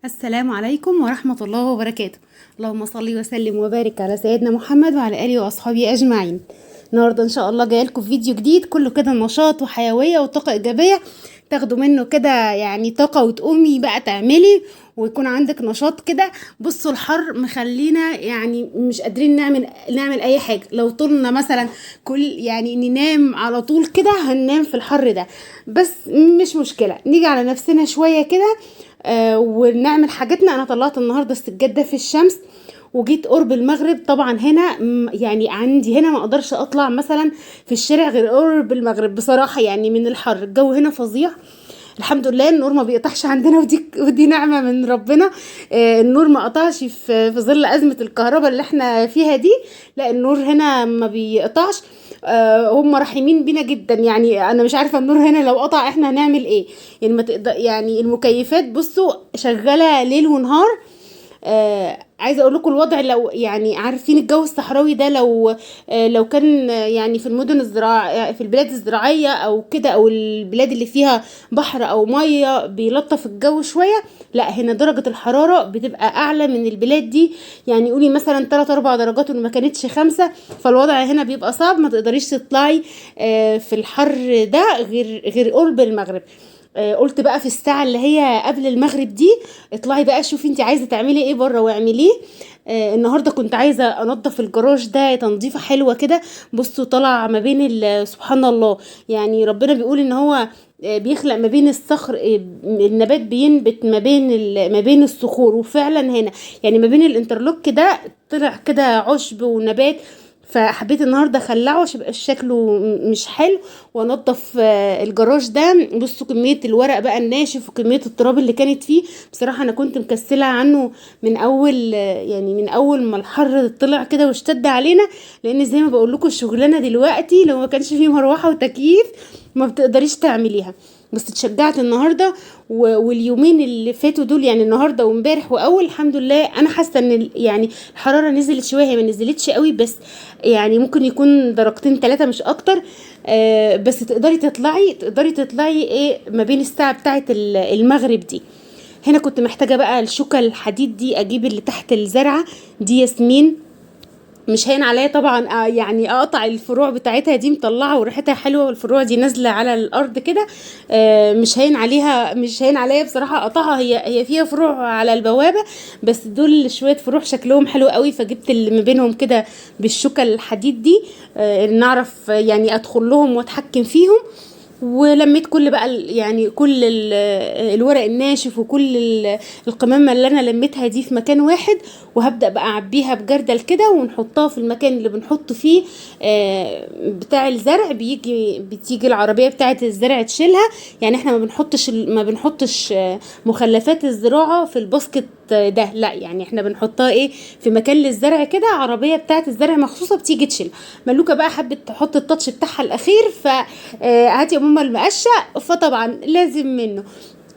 السلام عليكم ورحمة الله وبركاته. اللهم صل وسلم وبارك على سيدنا محمد وعلى آله وأصحابه أجمعين. النهاردة إن شاء الله جاي لكم فيديو جديد كله كده نشاط وحيوية وطاقة إيجابية، تاخدوا منه كده يعني طاقة وتقومي بقى تعملي ويكون عندك نشاط كده. بصوا الحر مخلينا يعني مش قادرين نعمل أي حاجة. لو طولنا مثلا كل يعني ننام على طول كده هننام في الحر ده، بس مش مشكلة نيجي على نفسنا شوية كده ونعمل حاجتنا. انا طلعت النهارده السجاده في الشمس وجيت قرب المغرب. طبعا هنا يعني عندي هنا ما اقدرش اطلع مثلا في الشارع غير قرب المغرب بصراحه، يعني من الحر الجو هنا فظيع. الحمد لله النور ما بيقطعش عندنا، ودي نعمه من ربنا. النور ما قطعش في ظل ازمه الكهرباء اللي احنا فيها دي. لا النور هنا ما بيقطعش. هم رحيمين بينا جدا. يعني انا مش عارفه النور هنا لو قطع احنا هنعمل ايه. يعني ما تقدر، يعني المكيفات بصوا شغاله ليل ونهار. عايزه اقول لكم الوضع، لو يعني عارفين الجو الصحراوي ده، لو كان يعني في المدن الزراعيه في البلاد الزراعيه او كده، او البلاد اللي فيها بحر او ميه بيلطف الجو شويه، لا هنا درجه الحراره بتبقى اعلى من البلاد دي. يعني قولي مثلا 3 4 درجات وما كانتش 5. فالوضع هنا بيبقى صعب، ما تقدريش تطلعي في الحر ده غير قرب المغرب. قلت بقى في الساعة اللي هي قبل المغرب دي اطلعي بقى شوفي انت عايزة تعملي ايه بره واعمليه. النهاردة كنت عايزة انضف الجراج ده تنظيفة حلوة كده. بصوا طلع ما بين سبحان الله. يعني ربنا بيقول ان هو بيخلق ما بين الصخر، النبات بينبت ما بين الصخور. وفعلا هنا يعني ما بين الانترلوك ده طلع كده عشب ونبات. فحبيت النهارده اخلعه عشان يبقى شكله مش حلو، وانضف الجراج ده. بصوا كميه الورق بقى الناشف وكميه التراب اللي كانت فيه. بصراحه انا كنت مكسله عنه من اول، يعني من اول ما الحر طلع كده واشتد علينا. لان زي ما بقول لكم الشغلانه دلوقتي لو ما كانش فيه مروحه وتكييف ما بتقدريش تعمليها. بس اتشجعت النهارده واليومين اللي فاتوا دول، يعني النهارده وامبارح واول، الحمد لله انا حاسه ان يعني الحراره نزلت شويه. هي ما نزلتش قوي، بس يعني ممكن يكون درجتين 3 مش اكتر. بس تقدري تطلعي ايه ما بين الساعه بتاعه المغرب دي. هنا كنت محتاجه بقى الشوكه الحديد دي اجيب اللي تحت الزرعه دي ياسمين. مش هين عليا طبعا يعني اقطع الفروع بتاعتها دي مطلعه وريحتها حلوه، والفروع دي نازله على الارض كده. مش هين عليا بصراحه اقطعها. هي فيها فروع على البوابه، بس دول شويه فروع شكلهم حلو قوي، فجبت اللي ما بينهم كده بالشوكه الحديد دي. نعرف يعني ادخل لهم واتحكم فيهم. ولميت كل بقى يعني كل الورق الناشف وكل القمامة اللي انا لميتها دي في مكان واحد. وهبدأ بقى اعبيها بجردل كده ونحطها في المكان اللي بنحط فيه بتاع الزرع. بتيجي العربية بتاعة الزرع تشيلها. يعني احنا ما بنحطش مخلفات الزراعة في الباسكت ده، لا يعني احنا بنحطها ايه في مكان للزرع كده. عربيه بتاعه الزرع مخصوصه بتيجي تشيل. ملوكه بقى حبت تحط التاتش بتاعها الاخير، هاتي يا ماما المقشه، فطبعا لازم منه.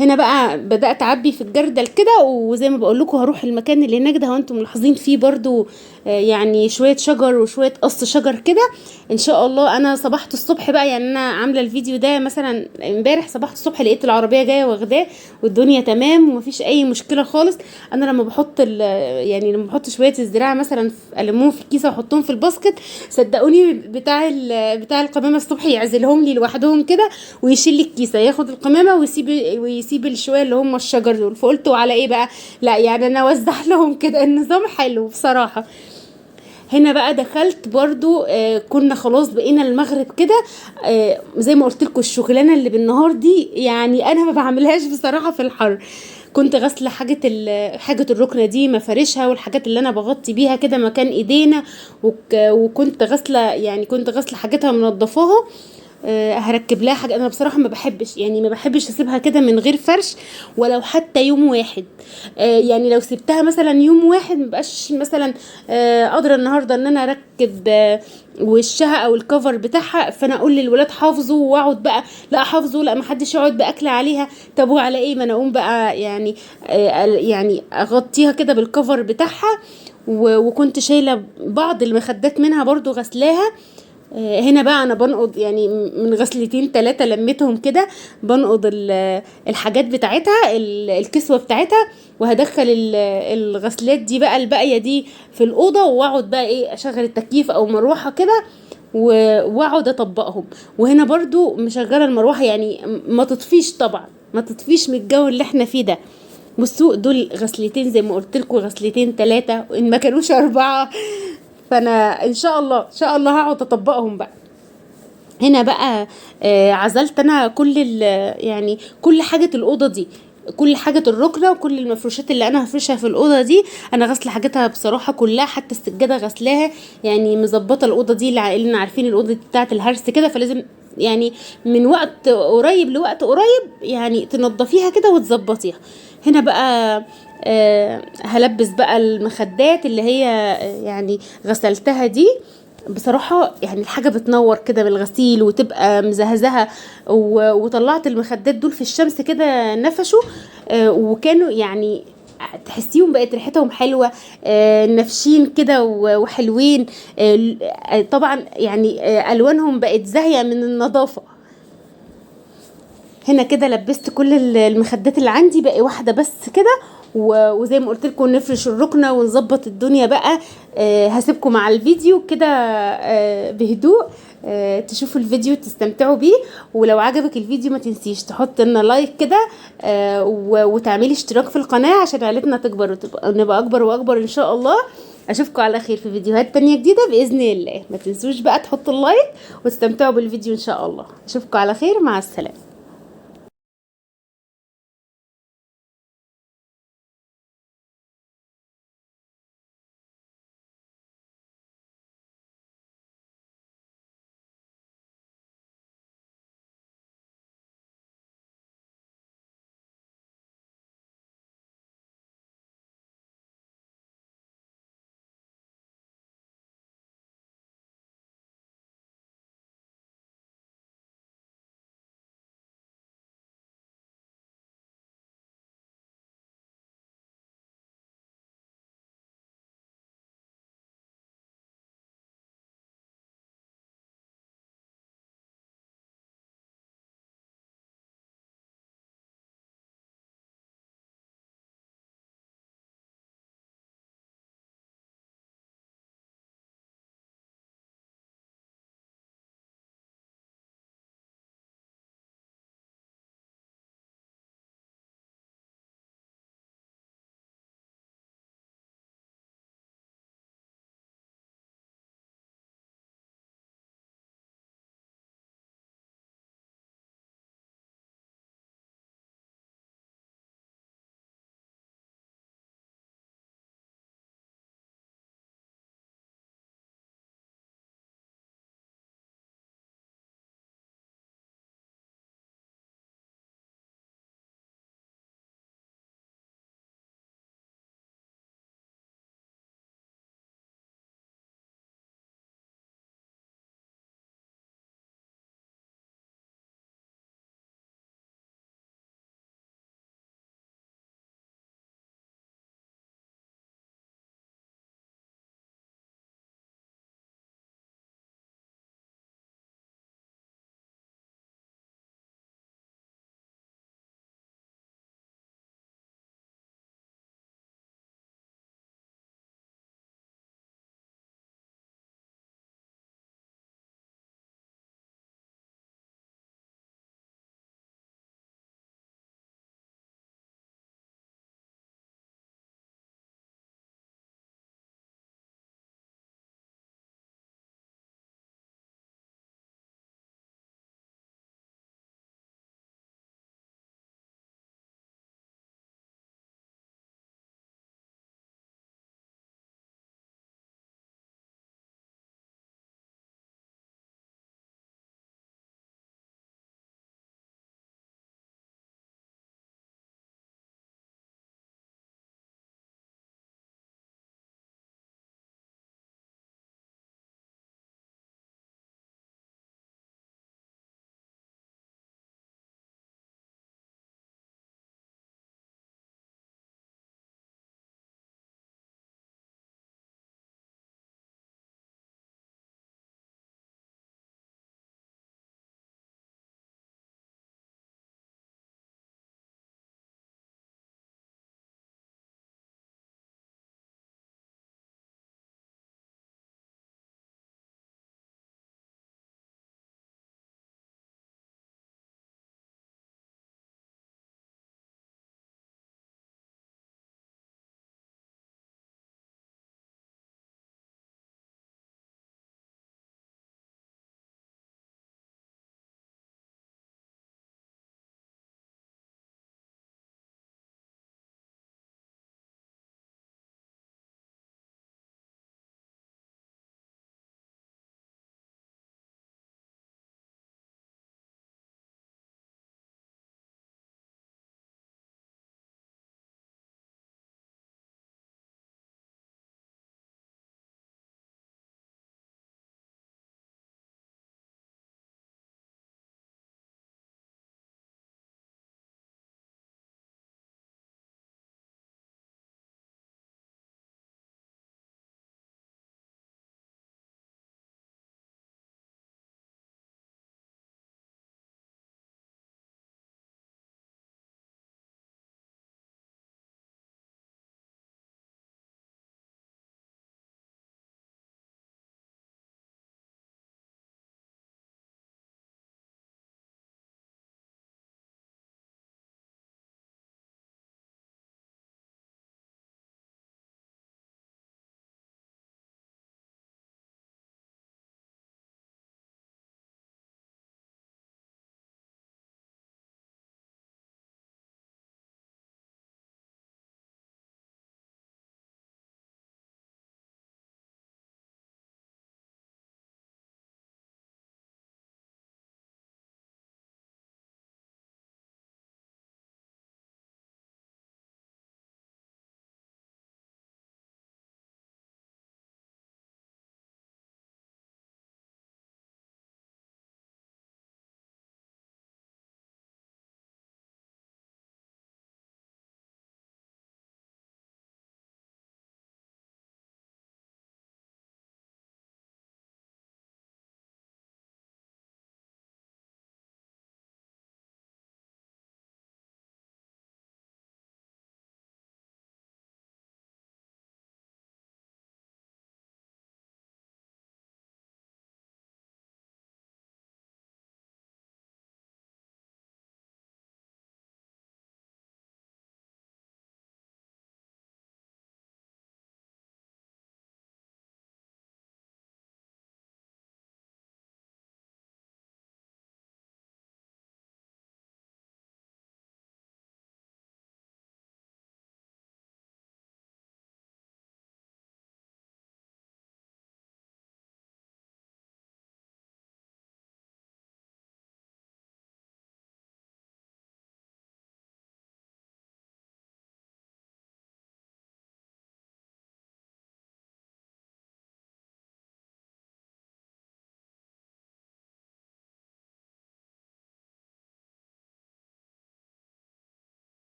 هنا بقى بدأت اعبي في الجردل كده، وزي ما بقول لكم هروح المكان اللي هناك ده وانتم ملاحظين فيه برضو يعني شويه شجر وشويه قص شجر كده. ان شاء الله انا صبحت الصبح بقى، يعني انا عامله الفيديو ده مثلا امبارح صبحت الصبح لقيت العربيه جايه واخداه والدنيا تمام ومفيش اي مشكله خالص. انا يعني لما بحط شويه الزراعه مثلا المهم في الكيسه واحطهم في الباسكت، صدقوني بتاع القمامه الصبح يعزلهم لي لوحدهم كده ويشيل لي الكيسه، ياخد القمامه ويسيب الشويه اللي هم الشجر دول. فقلت وعلى ايه بقى، لا يعني انا اوزع لهم كده. النظام حلو بصراحه. هنا بقى دخلت برضو كنا خلاص بقينا المغرب كده. زي ما قلت لكم الشغلانه اللي بالنهار دي يعني انا ما بعملهاش بصراحه في الحر. كنت غاسله حاجه الركنه دي مفارشها والحاجات اللي انا بغطي بيها كده مكان ايدينا. وكنت غاسله، يعني كنت غاسله حاجتها منضفاها. هركب لها حاجه. انا بصراحه ما بحبش اسيبها كده من غير فرش ولو حتى يوم واحد. يعني لو سبتها مثلا يوم واحد مبقاش مثلا قادره النهارده ان انا اركب وشها او الكفر بتاعها. فانا اقول للولاد حافظوا واقعد بقى لا حافظوا لا محدش يقعد باكل عليها. طب وعلى ايه، ما انا اقوم بقى يعني اغطيها كده بالكفر بتاعها. وكنت شايله بعض المخدات منها برضو غسلاها. هنا بقى انا بنقض يعني من غسلتين 3 لميتهم كده، بنقض الحاجات بتاعتها، الكسوة بتاعتها، وهدخل الغسلات دي بقى الباقية دي في الأوضة، واقعد بقى ايه اشغل التكييف او مروحة كده واقعد اطبقهم. وهنا برضو مشغلة المروحة يعني ما تطفيش طبعا، ما تطفيش من الجو اللي احنا فيه ده. بصوا دول غسلتين زي ما قلت لكم، غسلتين 3 ان ما كانوش 4. فانا ان شاء الله ان شاء الله هقعد اطبقهم بقى. هنا بقى عزلت انا يعني كل حاجة الأوضة دي، كل حاجة الركنة وكل المفروشات اللي انا هفرشها في الأوضة دي انا غسل حاجاتها بصراحة كلها، حتى السجادة غسلاها. يعني مظبطة الأوضة دي اللي عارفين الأوضة دي بتاعت الهرس كده، فلازم يعني من وقت قريب لوقت قريب يعني تنضفيها كده وتظبطيها. هنا بقى هلبس بقى المخدات اللي هي يعني غسلتها دي. بصراحة يعني الحاجة بتنور كده بالغسيل وتبقى مزهزهة. وطلعت المخدات دول في الشمس كده نفشوا، وكانوا يعني تحسيهم بقت ريحتهم حلوة، نفشين كده وحلوين. طبعا يعني ألوانهم بقت زاهية من النظافة. هنا كده لبست كل المخدات اللي عندي، بقى واحده بس كده. وزي ما قلت لكم نفرش الركنه ونظبط الدنيا بقى. هسيبكم مع الفيديو كده بهدوء، تشوفوا الفيديو تستمتعوا بيه. ولو عجبك الفيديو ما تنسيش تحط لنا لايك كده، وتعملي اشتراك في القناه عشان عائلتنا تكبر وتبقى نبقى اكبر واكبر ان شاء الله. اشوفكم على خير في فيديوهات تانية جديدة باذن الله. ما تنسوش بقى تحطوا اللايك وتستمتعوا بالفيديو ان شاء الله. اشوفكم على خير، مع السلامه.